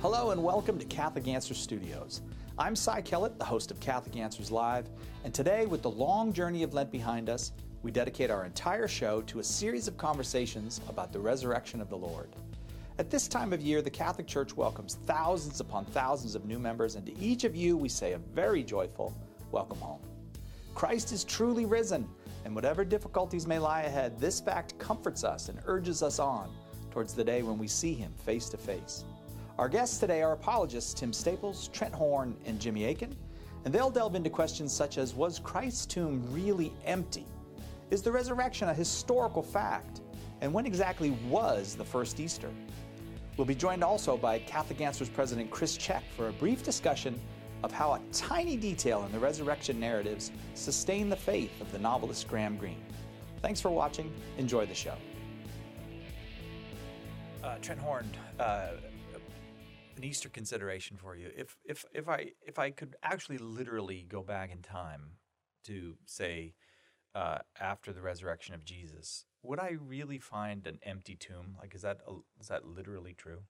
Hello and welcome to Catholic Answers Studios. I'm Cy Kellett, the host of Catholic Answers Live, and today, with the long journey of Lent behind us, we dedicate our entire show to a series of conversations about the resurrection of the Lord. At this time of year, the Catholic Church welcomes thousands upon thousands of new members, and to each of you we say a very joyful welcome home. Christ is truly risen, and whatever difficulties may lie ahead, this fact comforts us and urges us on towards the day when we see Him face to face. Our guests today are apologists Tim Staples, Trent Horn, and Jimmy Akin, and they'll delve into questions such as, was Christ's tomb really empty? Is the resurrection a historical fact? And when exactly was the first Easter? We'll be joined also by Catholic Answers President Chris Check for a brief discussion of how a tiny detail in the resurrection narratives sustained the faith of the novelist Graham Greene. Thanks for watching. Enjoy the show. Trent Horn, an Easter consideration for you. If I could actually literally go back in time to say after the resurrection of Jesus, would I really find an empty tomb? Like, is that literally true?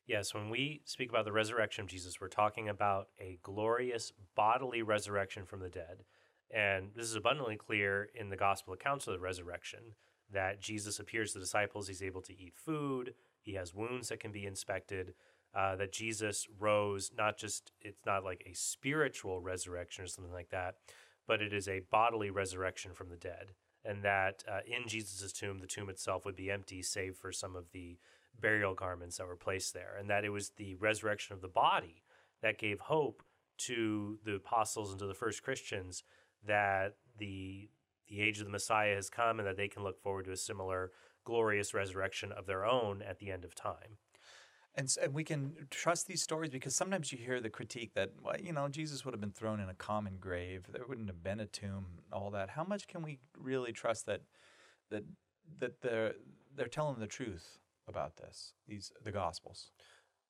Yes, when we speak about the resurrection of Jesus, we're talking about a glorious bodily resurrection from the dead. And this is abundantly clear in the gospel accounts of the resurrection, that Jesus appears to the disciples, he's able to eat food, he has wounds that can be inspected, that Jesus rose, it's not like a spiritual resurrection or something like that, but it is a bodily resurrection from the dead. And that in Jesus' tomb, the tomb itself would be empty, save for some of the burial garments that were placed there. And that it was the resurrection of the body that gave hope to the apostles and to the first Christians that the age of the Messiah has come and that they can look forward to a similar glorious resurrection of their own at the end of time. And we can trust these stories because sometimes you hear the critique that, well, Jesus would have been thrown in a common grave. There wouldn't have been a tomb, all that. How much can we really trust that they're telling the truth about the Gospels?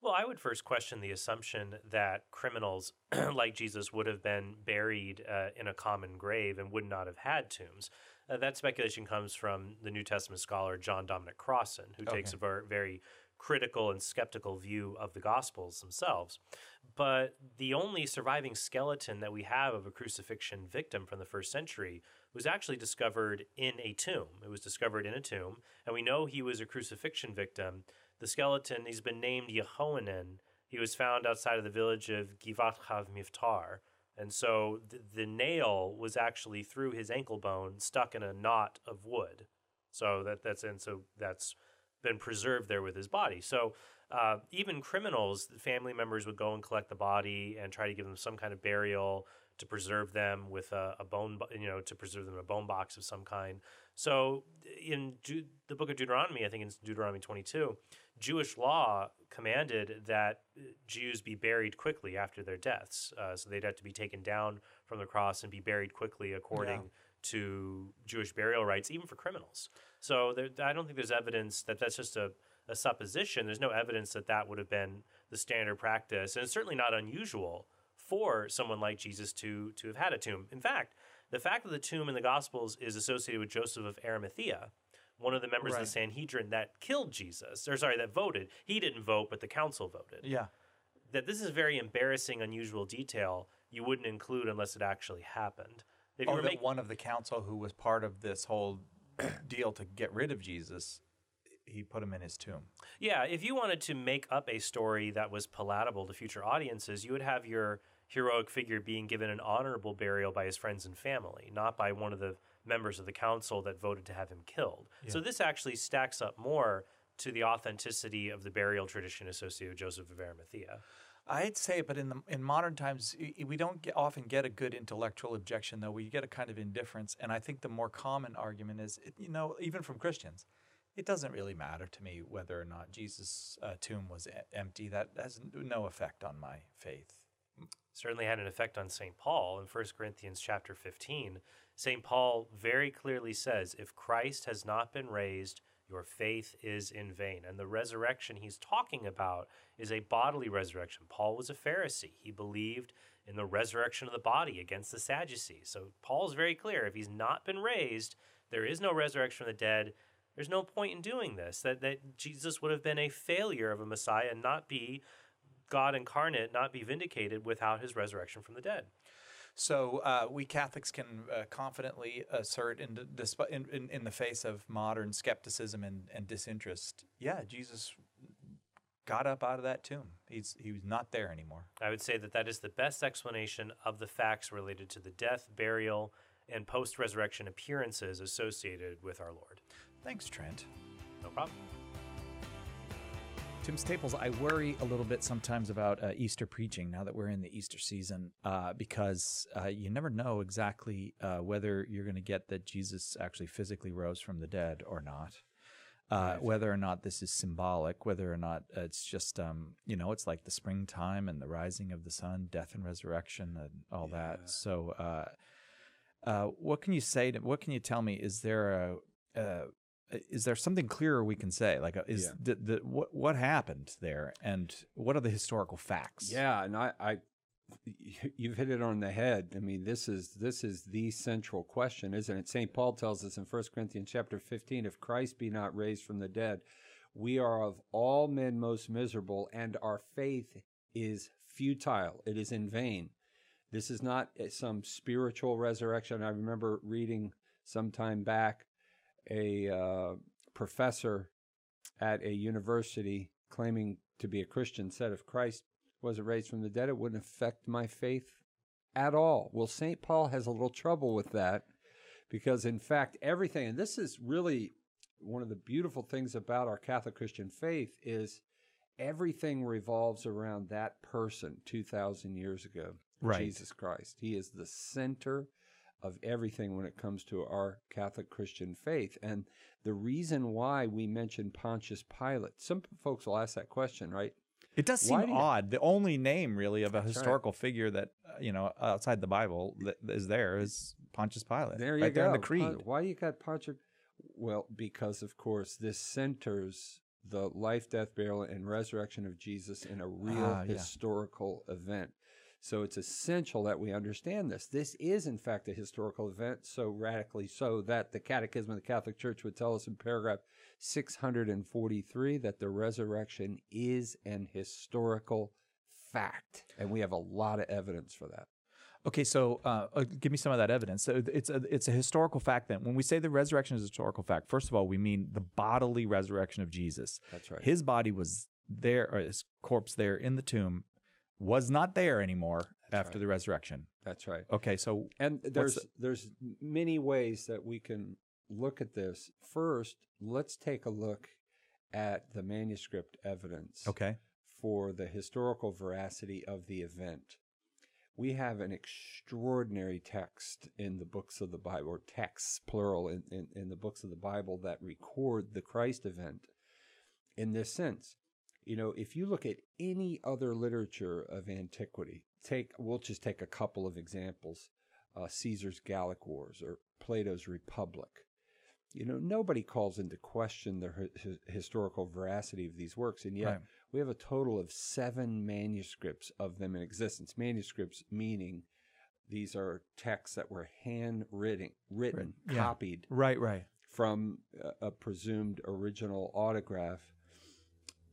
Well, I would first question the assumption that criminals like Jesus would have been buried in a common grave and would not have had tombs. That speculation comes from the New Testament scholar John Dominic Crossan, who takes a very critical and skeptical view of the Gospels themselves. But the only surviving skeleton that we have of a crucifixion victim from the first century was actually discovered in a tomb. It was discovered in a tomb, and we know he was a crucifixion victim. The skeleton, he's been named Yehoanan. He was found outside of the village of Givat Chav Miftar. And so the nail was actually through his ankle bone, stuck in a knot of wood. So that's been preserved there with his body. So even criminals, family members would go and collect the body and try to give them some kind of burial to preserve them with a bone, to preserve them in a bone box of some kind. So in the book of Deuteronomy, I think it's Deuteronomy 22, Jewish law commanded that Jews be buried quickly after their deaths. So they'd have to be taken down from the cross and be buried quickly according to Jewish burial rites, even for criminals. So I don't think there's evidence that that's just a supposition. There's no evidence that would have been the standard practice. And it's certainly not unusual for someone like Jesus to have had a tomb. In fact, the fact that the tomb in the Gospels is associated with Joseph of Arimathea, one of the members of the Sanhedrin that killed Jesus, that voted. He didn't vote, but the council voted. Yeah. That this is a very embarrassing, unusual detail you wouldn't include unless it actually happened. One of the council who was part of this whole deal to get rid of Jesus, he put him in his tomb. Yeah, if you wanted to make up a story that was palatable to future audiences, you would have your heroic figure being given an honorable burial by his friends and family, not by one of the members of the council that voted to have him killed. Yeah. So this actually stacks up more to the authenticity of the burial tradition associated with Joseph of Arimathea. I'd say, but in modern times, we don't often get a good intellectual objection, though. We get a kind of indifference. And I think the more common argument is, even from Christians, it doesn't really matter to me whether or not Jesus' tomb was empty. That has no effect on my faith. Certainly had an effect on St. Paul. In 1 Corinthians chapter 15, St. Paul very clearly says, if Christ has not been raised, your faith is in vain. And the resurrection he's talking about is a bodily resurrection. Paul was a Pharisee. He believed in the resurrection of the body against the Sadducees. So Paul's very clear. If he's not been raised, there is no resurrection from the dead. There's no point in doing this, that Jesus would have been a failure of a Messiah and not be God incarnate not be vindicated without his resurrection from the dead? So we Catholics can confidently assert in the face of modern skepticism and disinterest, yeah, Jesus got up out of that tomb. He was not there anymore. I would say that is the best explanation of the facts related to the death, burial, and post-resurrection appearances associated with our Lord. Thanks, Trent. No problem. Tim Staples, I worry a little bit sometimes about Easter preaching now that we're in the Easter season because you never know exactly whether you're going to get that Jesus actually physically rose from the dead or not, whether or not this is symbolic, whether or not it's just, it's like the springtime and the rising of the sun, death and resurrection and all that. So what can you say? What can you tell me? Is there something clearer we can say? Like, what happened there, and what are the historical facts? Yeah, and you've hit it on the head. I mean, this is the central question, isn't it? St. Paul tells us in 1 Corinthians chapter 15, if Christ be not raised from the dead, we are of all men most miserable, and our faith is futile. It is in vain. This is not some spiritual resurrection. I remember reading some time back a professor at a university claiming to be a Christian said, if Christ wasn't raised from the dead, it wouldn't affect my faith at all. Well, St. Paul has a little trouble with that because, in fact, everything, and this is really one of the beautiful things about our Catholic Christian faith, is everything revolves around that person 2,000 years ago, right. Jesus Christ. He is the center of everything when it comes to our Catholic Christian faith. And the reason why we mention Pontius Pilate, some folks will ask that question, right? It does seem odd. The only name really of a historical figure that, outside the Bible that is there is Pontius Pilate. There you right go. There in the creed. Why you got Pontius? Well, because of course this centers the life, death, burial, and resurrection of Jesus in a real historical event. So it's essential that we understand this. This is, in fact, a historical event, so radically so that the Catechism of the Catholic Church would tell us in paragraph 643 that the resurrection is an historical fact. And we have a lot of evidence for that. Okay, so give me some of that evidence. So it's a historical fact then. When we say the resurrection is a historical fact, first of all, we mean the bodily resurrection of Jesus. That's right. His body was there, or his corpse there in the tomb, was not there anymore after the resurrection. That's right. Okay, so and there's many ways that we can look at this. First, let's take a look at the manuscript evidence for the historical veracity of the event. We have an extraordinary text in the books of the Bible, or texts, plural, in the books of the Bible that record the Christ event in this sense. If you look at any other literature of antiquity, we'll just take a couple of examples, Caesar's Gallic Wars or Plato's Republic. Nobody calls into question the historical veracity of these works, and yet we have a total of 7 manuscripts of them in existence. Manuscripts meaning these are texts that were handwritten, copied from a presumed original autograph.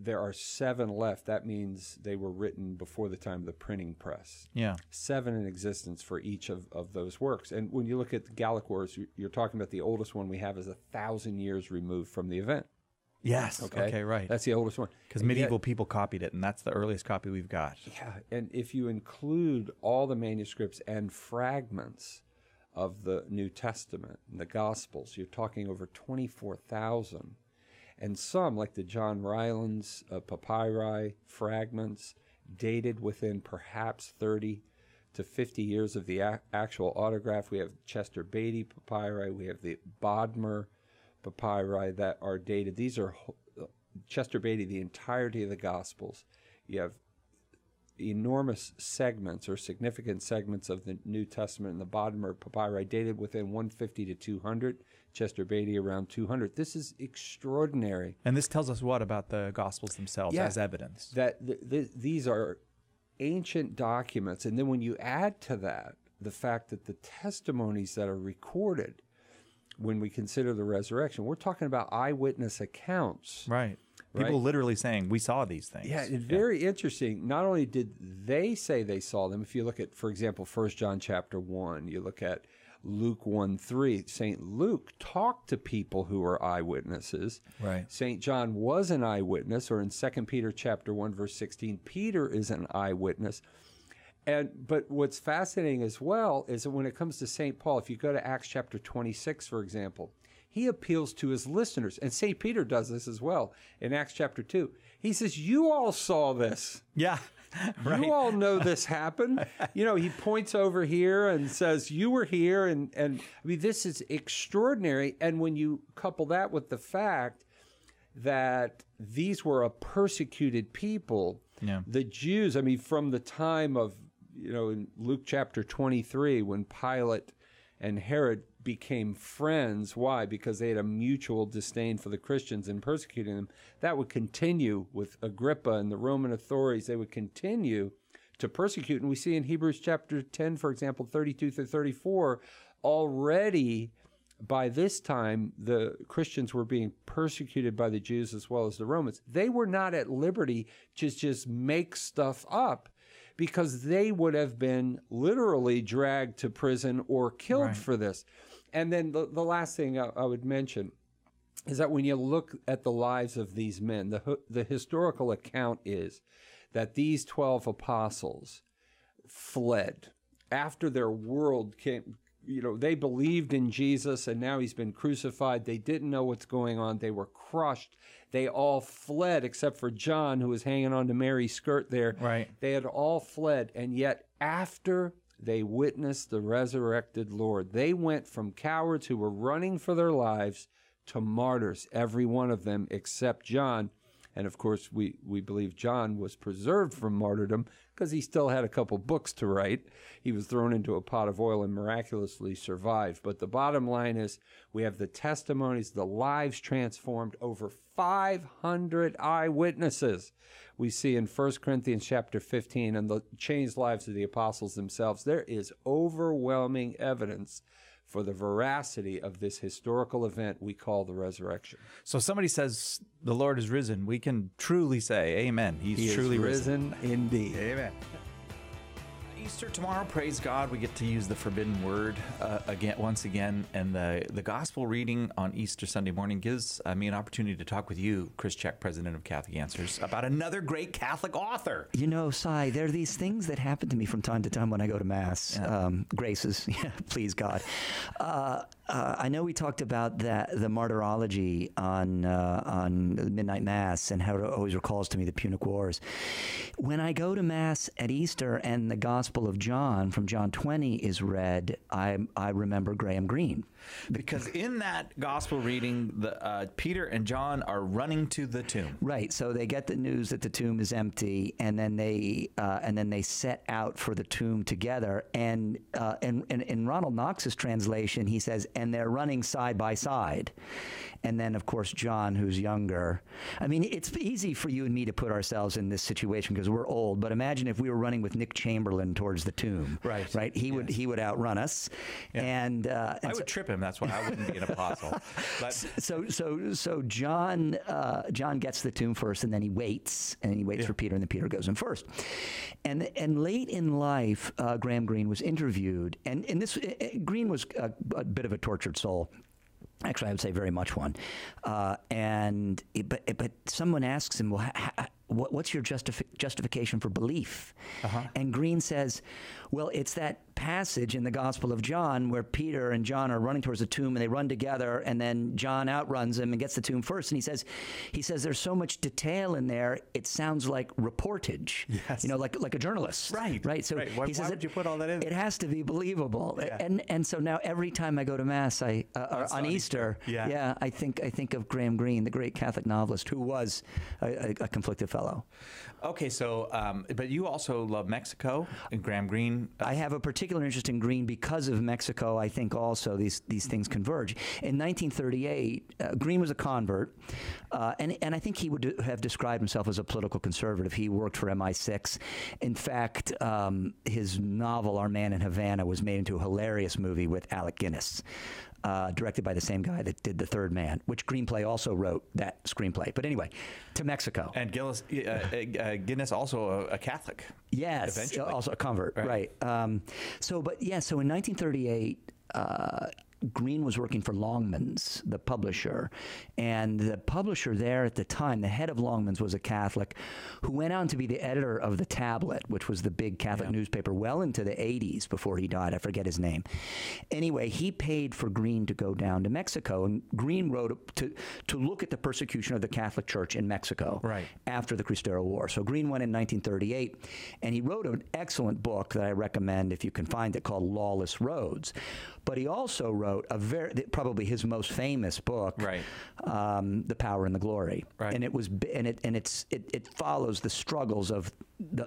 There are 7 left. That means they were written before the time of the printing press. 7 in existence for each of those works. And when you look at the Gallic Wars, you're talking about the oldest one we have is 1,000 years removed from the event. Yes. Okay, right. That's the oldest one. Because medieval people copied it, and that's the earliest copy we've got. Yeah, and if you include all the manuscripts and fragments of the New Testament and the Gospels, you're talking over 24,000. And some, like the John Rylands papyri fragments, dated within perhaps 30 to 50 years of the actual autograph. We have Chester Beatty papyri. We have the Bodmer papyri that are dated. These are Chester Beatty, the entirety of the Gospels. You have enormous segments or significant segments of the New Testament and the Bodmer papyri dated within 150 to 200. Chester Beatty around 200. This is extraordinary. And this tells us what about the Gospels themselves as evidence? That these are ancient documents. And then when you add to that the fact that the testimonies that are recorded when we consider the resurrection. We're talking about eyewitness accounts. Right. People literally saying, we saw these things. Yeah, it's very interesting. Not only did they say they saw them, if you look at, for example, 1 John chapter 1, you look at Luke 1:3, St. Luke talked to people who were eyewitnesses. Right. St. John was an eyewitness, or in 2 Peter chapter 1, verse 16, Peter is an eyewitness. But what's fascinating as well is that when it comes to St. Paul, if you go to Acts chapter 26, for example, he appeals to his listeners. And St. Peter does this as well in Acts chapter 2. He says, you all saw this. Yeah. Right. You all know this happened. He points over here and says, you were here. And I mean, this is extraordinary. And when you couple that with the fact that these were a persecuted people, the Jews, I mean, from the time of, in Luke chapter 23, when Pilate and Herod became friends. Why? Because they had a mutual disdain for the Christians and persecuting them. That would continue with Agrippa and the Roman authorities. They would continue to persecute. And we see in Hebrews chapter 10, for example, 32 through 34, already by this time, the Christians were being persecuted by the Jews as well as the Romans. They were not at liberty to just make stuff up, because they would have been literally dragged to prison or killed for this. And then the last thing I would mention is that when you look at the lives of these men, the historical account is that these 12 apostles fled after their world came. They believed in Jesus, and now he's been crucified. They didn't know what's going on. They were crushed. They all fled, except for John, who was hanging on to Mary's skirt there. Right. They had all fled, and yet after they witnessed the resurrected Lord, they went from cowards who were running for their lives to martyrs, every one of them except John. And of course, we believe John was preserved from martyrdom because he still had a couple books to write. He was thrown into a pot of oil and miraculously survived. But the bottom line is we have the testimonies, the lives transformed, over 500 eyewitnesses we see in 1 Corinthians chapter 15, and the changed lives of the apostles themselves. There is overwhelming evidence for the veracity of this historical event we call the resurrection. So somebody says the Lord is risen, we can truly say, amen. He truly risen indeed. Amen. Easter tomorrow, praise God, we get to use the forbidden word once again, and the gospel reading on Easter Sunday morning gives me an opportunity to talk with you, Chris Check, president of Catholic Answers, about another great Catholic author. Cy, there are these things that happen to me from time to time when I go to Mass. Yeah. Graces, please God. I know we talked about the martyrology on Midnight Mass and how it always recalls to me the Punic Wars. When I go to Mass at Easter and the Gospel of John from John 20 is read, I remember Graham Greene. Because in that Gospel reading, Peter and John are running to the tomb. Right. So they get the news that the tomb is empty, and then they set out for the tomb together. And in Ronald Knox's translation, he says, and they're running side by side. And then, of course, John, who's younger. I mean, it's easy for you and me to put ourselves in this situation because we're old. But imagine if we were running with Nick Chamberlain towards the tomb. Right. Right. He would outrun us. Yeah. And I would trip him. That's why I wouldn't be an apostle. But So John gets the tomb first, and then he waits, for Peter, and then Peter goes in first. And late in life, Graham Greene was interviewed, and Greene was a bit of a tortured soul. Actually, I would say very much one. But someone asks him, well, what's your justification for belief? Uh-huh. And Greene says, well, it's that passage in the Gospel of John where Peter and John are running towards the tomb, and they run together, and then John outruns him and gets the tomb first. And he says there's so much detail in there, it sounds like reportage. Yes. Like a journalist. Right. So right. Why would you put all that in? It has to be believable. Yeah. And so now every time I go to Mass, on Easter, I think of Graham Greene, the great Catholic novelist who was a conflicted fellow. Okay, so but you also love Mexico and Graham Greene. I have a particular interest in Greene because of Mexico. I think also these things converge. In 1938, Greene was a convert, and I think he would have described himself as a political conservative. He worked for MI6. In fact, his novel Our Man in Havana was made into a hilarious movie with Alec Guinness. directed by the same guy that did The Third Man, which Greenplay also wrote that screenplay. But anyway, to Mexico. And Guinness also a Catholic. Yes, eventually. Also a convert, right. So in 1938, Greene was working for Longmans, the publisher, and the publisher there at the time, the head of Longmans, was a Catholic who went on to be the editor of The Tablet, which was the big Catholic newspaper well into the 80s before he died. I forget his name. Anyway, he paid for Greene to go down to Mexico, and Greene wrote to look at the persecution of the Catholic Church in Mexico after the Cristero War. So Greene went in 1938, and he wrote an excellent book that I recommend if you can find it, called Lawless Roads. But he also wrote probably his most famous book, The Power and the Glory, and it follows the struggles of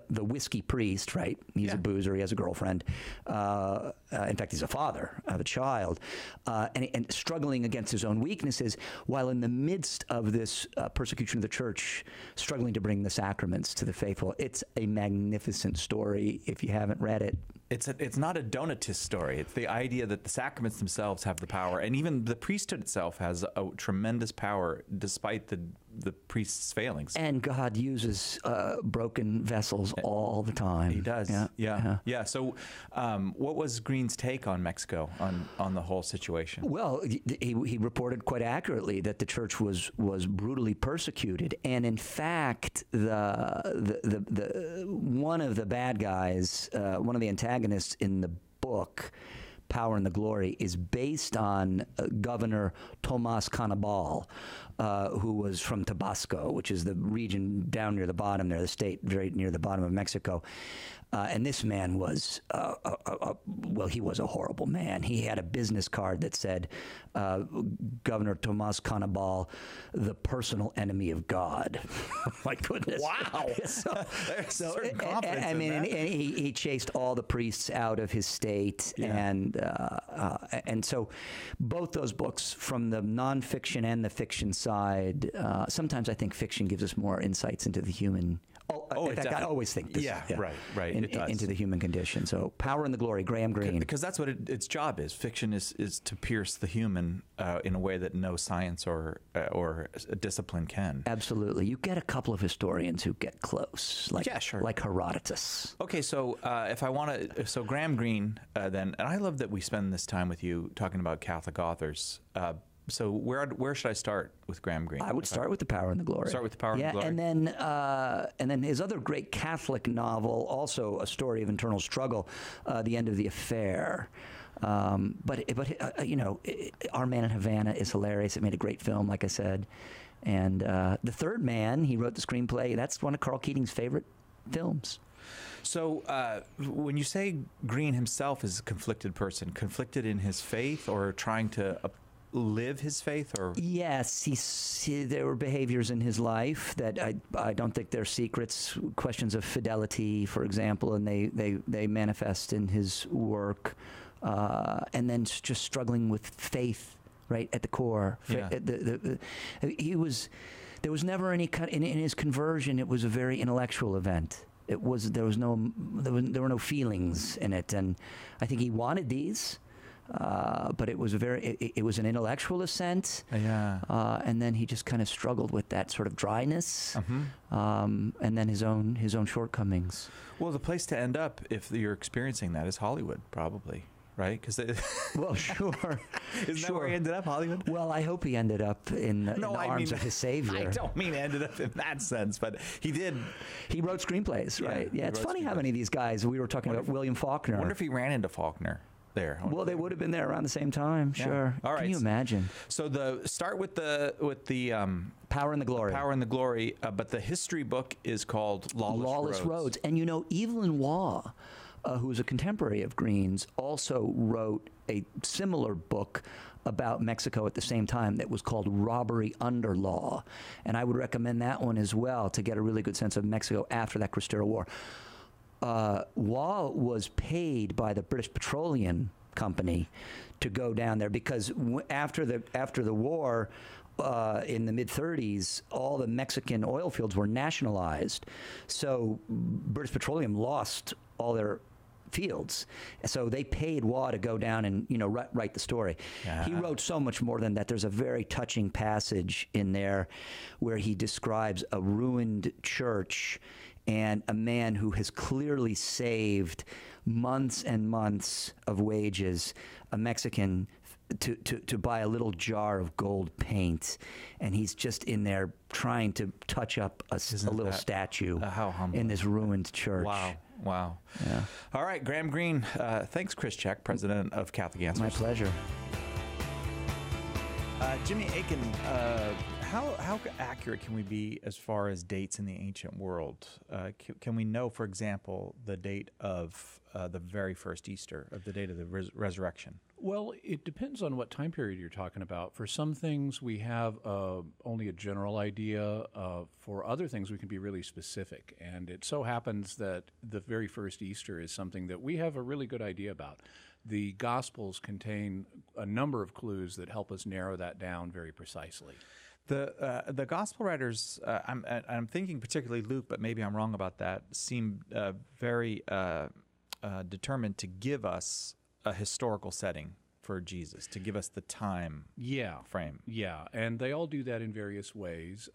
the whiskey priest. Right, he's a boozer. He has a girlfriend. In fact, he's a father of a child, and struggling against his own weaknesses, while in the midst of this persecution of the church, struggling to bring the sacraments to the faithful. It's a magnificent story. If you haven't read it. It's not a Donatist story. It's the idea that the sacraments themselves have the power, and even the priesthood itself has a tremendous power, despite the priest's failings. And God uses broken vessels all the time. He does. Yeah. So, what was Greene's take on Mexico, on the whole situation? Well, he reported quite accurately that the church was brutally persecuted, and in fact, the one of the bad guys, one of the antagonists in the book, Power and the Glory, is based on Governor Tomas Canabal, who was from Tabasco, which is the region down near the bottom there, the state very near the bottom of Mexico. And this man was, he was a horrible man. He had a business card that said, Governor Tomas Canabal, the personal enemy of God. My goodness. Wow. so I mean, and he chased all the priests out of his state. And so both those books, from the nonfiction and the fiction side, sometimes I think fiction gives us more insights into the human. In fact, I always think this. Right. It does. Into the human condition. So, Power and the Glory, Graham Greene. Because that's what its job is. Fiction is to pierce the human in a way that no science or discipline can. Absolutely. You get a couple of historians who get close, like Herodotus. Okay, so if I want to, so Graham Greene then, and I love that we spend this time with you talking about Catholic authors. So where should I start with Graham Greene? I would start with The Power and the Glory. Start with The Power and the Glory. And then his other great Catholic novel, also a story of internal struggle, The End of the Affair. But Our Man in Havana is hilarious. It made a great film, like I said. And The Third Man, he wrote the screenplay. That's one of Carl Keating's favorite films. So when you say Greene himself is a conflicted person, conflicted in his faith or trying to live his faith, or yes, there were behaviors in his life that I don't think they're secrets. Questions of fidelity, for example, and they manifest in his work, and then just struggling with faith, right at the core. There was never any in his conversion. It was a very intellectual event. There were no feelings in it, and I think he wanted these. But it was an intellectual ascent, and then he just kind of struggled with that sort of dryness, and then his own shortcomings. Well, the place to end up if you're experiencing that is Hollywood, probably, right? Well, sure. Isn't that where he ended up, Hollywood? Well, I hope he ended up in the arms of his savior. I don't mean ended up in that sense, but he did. He wrote screenplays, right? Yeah, it's funny how many of these guys. We were talking about William Faulkner. I wonder if he ran into Faulkner. There. Well, they would have been there around the same time. Sure. All right. Can you imagine? So start with the Power and the Glory. Power and the Glory, but the history book is called Lawless Roads. And Evelyn Waugh, who was a contemporary of Greene's, also wrote a similar book about Mexico at the same time that was called Robbery Under Law, and I would recommend that one as well to get a really good sense of Mexico after that Cristero War. Waugh was paid by the British Petroleum Company to go down there because after the war, in the mid-30s, all the Mexican oil fields were nationalized. So British Petroleum lost all their fields. So they paid Waugh to go down and write the story. He wrote so much more than that. There's a very touching passage in there where he describes a ruined church and a man who has clearly saved months and months of wages, a Mexican, to buy a little jar of gold paint, and he's just in there trying to touch up a little statue in this ruined church. Wow. Yeah. All right, Graham Greene. Thanks, Chris Check, president of Catholic Answers. My pleasure. Jimmy Akin, how accurate can we be as far as dates in the ancient world? Can we know, for example, the date of the very first Easter, of the date of the resurrection? Well, it depends on what time period you're talking about. For some things, we have only a general idea. For other things, we can be really specific. And it so happens that the very first Easter is something that we have a really good idea about. The Gospels contain a number of clues that help us narrow that down very precisely. The Gospel writers, I'm thinking particularly Luke, but maybe I'm wrong about that, seem very determined to give us a historical setting for Jesus, to give us the time frame. Yeah, and they all do that in various ways.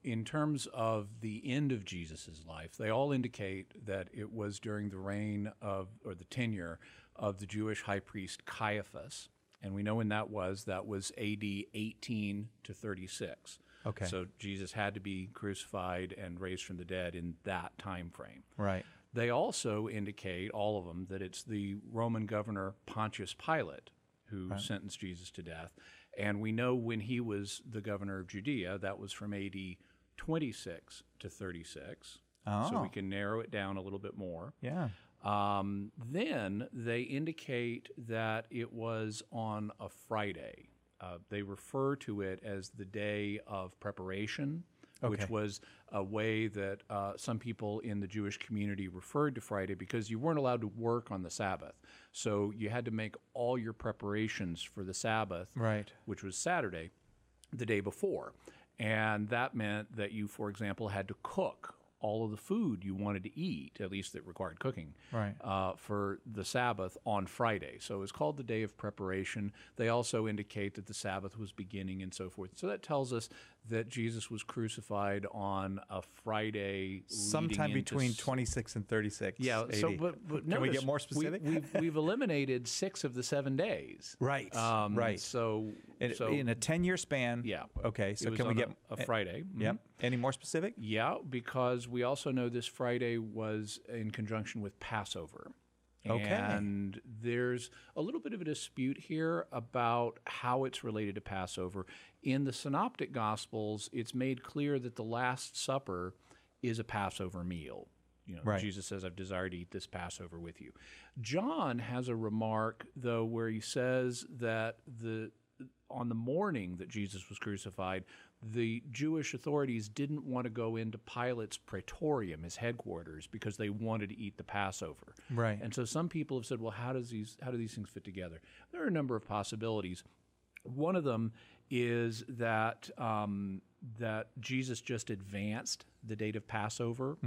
In terms of the end of Jesus' life, they all indicate that it was during the reign of, or the tenure of the Jewish high priest Caiaphas. And we know when that was AD 18 to 36. Okay. So Jesus had to be crucified and raised from the dead in that time frame. Right. They also indicate, all of them, that it's the Roman governor Pontius Pilate who sentenced Jesus to death. And we know when he was the governor of Judea, that was from AD 26 to 36. So we can narrow it down a little bit more. Yeah. Then they indicate that it was on a Friday. They refer to it as the day of preparation, which was a way that some people in the Jewish community referred to Friday because you weren't allowed to work on the Sabbath. So you had to make all your preparations for the Sabbath, which was Saturday, the day before. And that meant that you, for example, had to cook all of the food you wanted to eat, at least that required cooking, for the Sabbath on Friday. So it was called the Day of Preparation. They also indicate that the Sabbath was beginning and so forth. So that tells us that Jesus was crucified on a Friday sometime between 26 and 36. Yeah, AD. so but Can we get more specific? We've eliminated 6 of the 7 days. Right. So in a 10-year span. Yeah. Okay. So it was can we get a Friday? Yep. Any more specific? Yeah, because we also know this Friday was in conjunction with Passover. Okay. And there's a little bit of a dispute here about how it's related to Passover. In the Synoptic Gospels, it's made clear that the Last Supper is a Passover meal. Jesus says, I've desired to eat this Passover with you. John has a remark, though, where he says that on the morning that Jesus was crucified, the Jewish authorities didn't want to go into Pilate's praetorium, his headquarters, because they wanted to eat the Passover. Right. And so some people have said, well, how do these things fit together? There are a number of possibilities. One of them is that that Jesus just advanced the date of Passover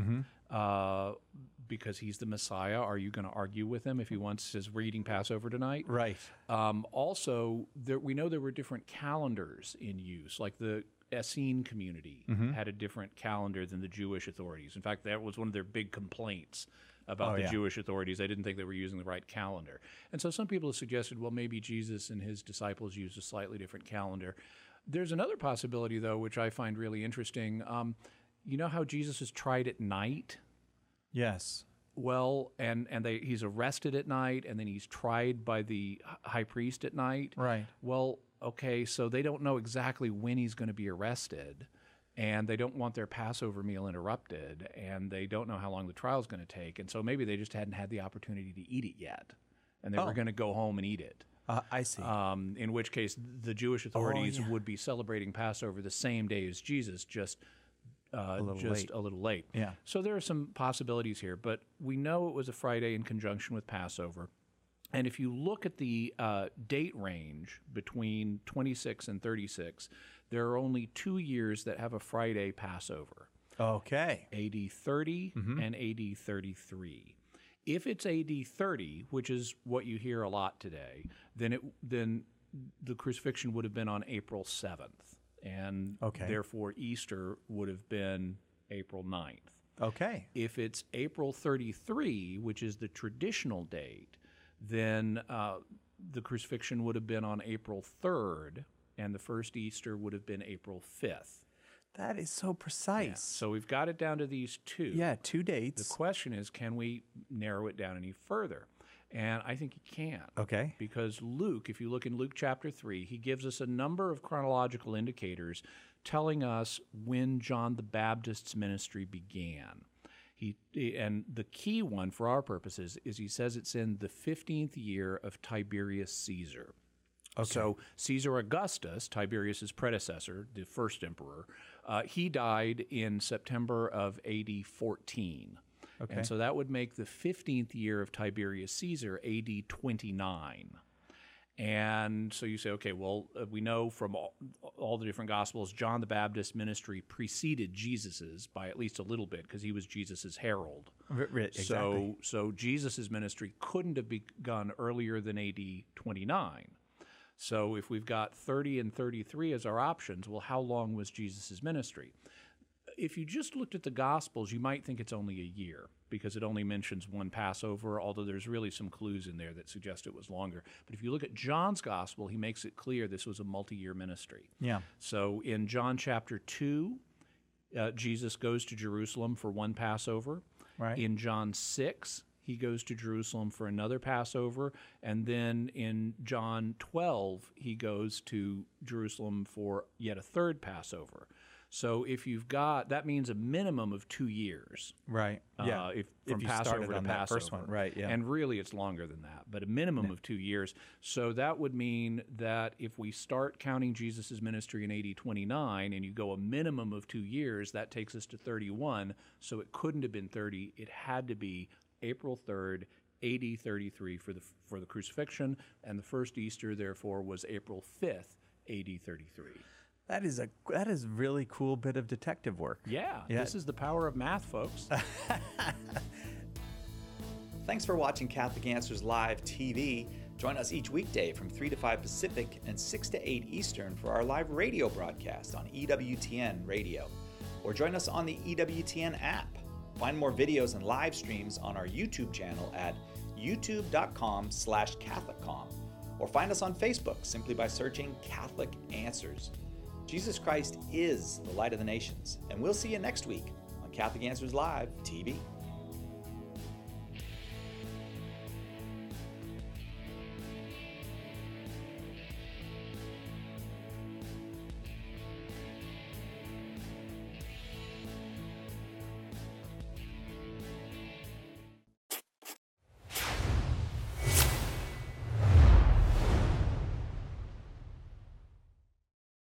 because he's the Messiah. Are you going to argue with him if he says we're eating Passover tonight? Right. Also, we know there were different calendars in use, like the Essene community had a different calendar than the Jewish authorities. In fact, that was one of their big complaints about the Jewish authorities. They didn't think they were using the right calendar. And so some people have suggested, well, maybe Jesus and his disciples used a slightly different calendar. There's another possibility, though, which I find really interesting. You know how Jesus is tried at night? Yes. Well, and he's arrested at night, and then he's tried by the high priest at night. Right. Well, okay, so they don't know exactly when he's going to be arrested, and they don't want their Passover meal interrupted, and they don't know how long the trial is going to take, and so maybe they just hadn't had the opportunity to eat it yet, and they were going to go home and eat it. I see. In which case, the Jewish authorities would be celebrating Passover the same day as Jesus, just a little late. Yeah. So there are some possibilities here, but we know it was a Friday in conjunction with Passover. And if you look at the date range between 26 and 36, there are only 2 years that have a Friday Passover. Okay. AD 30 and AD 33. If it's AD 30, which is what you hear a lot today, then the crucifixion would have been on April 7th, and therefore Easter would have been April 9th. Okay. If it's April 33, which is the traditional date, then the crucifixion would have been on April 3rd, and the first Easter would have been April 5th. That is so precise. Yeah. So we've got it down to these two. Yeah, 2 dates. The question is, can we narrow it down any further? And I think you can. Okay. Because Luke, if you look in Luke chapter 3, he gives us a number of chronological indicators telling us when John the Baptist's ministry began. And the key one for our purposes is he says it's in the 15th year of Tiberius Caesar. Okay. So Caesar Augustus, Tiberius's predecessor, the first emperor, he died in September of AD 14. Okay. And so that would make the 15th year of Tiberius Caesar AD 29. And so you say, okay, well, we know from all the different Gospels, John the Baptist's ministry preceded Jesus's by at least a little bit because he was Jesus's herald. Exactly. So Jesus's ministry couldn't have begun earlier than AD 29. So if we've got 30 and 33 as our options, well, how long was Jesus's ministry? If you just looked at the Gospels, you might think it's only a year because it only mentions one Passover, although there's really some clues in there that suggest it was longer. But if you look at John's Gospel, he makes it clear this was a multi-year ministry. Yeah. So in John chapter 2, Jesus goes to Jerusalem for one Passover. Right. In John 6, he goes to Jerusalem for another Passover. And then in John 12, he goes to Jerusalem for yet a third Passover. So if you've got, that means a minimum of 2 years. Right. Yeah. From you Passover started to on Passover. That first one. Right. Yeah. And really it's longer than that, but a minimum of 2 years. So that would mean that if we start counting Jesus' ministry in AD 29 and you go a minimum of 2 years, that takes us to 31. So it couldn't have been 30. It had to be April 3rd, AD 33 for the crucifixion, and the first Easter, therefore, was April 5th, AD 33. That is a really cool bit of detective work. Yeah, this is the power of math, folks. Thanks for watching Catholic Answers Live TV. Join us each weekday from 3 to 5 Pacific and 6 to 8 Eastern for our live radio broadcast on EWTN Radio. Or join us on the EWTN app. Find more videos and live streams on our YouTube channel at youtube.com/CatholicCom. Or find us on Facebook simply by searching Catholic Answers. Jesus Christ is the light of the nations, and we'll see you next week on Catholic Answers Live TV.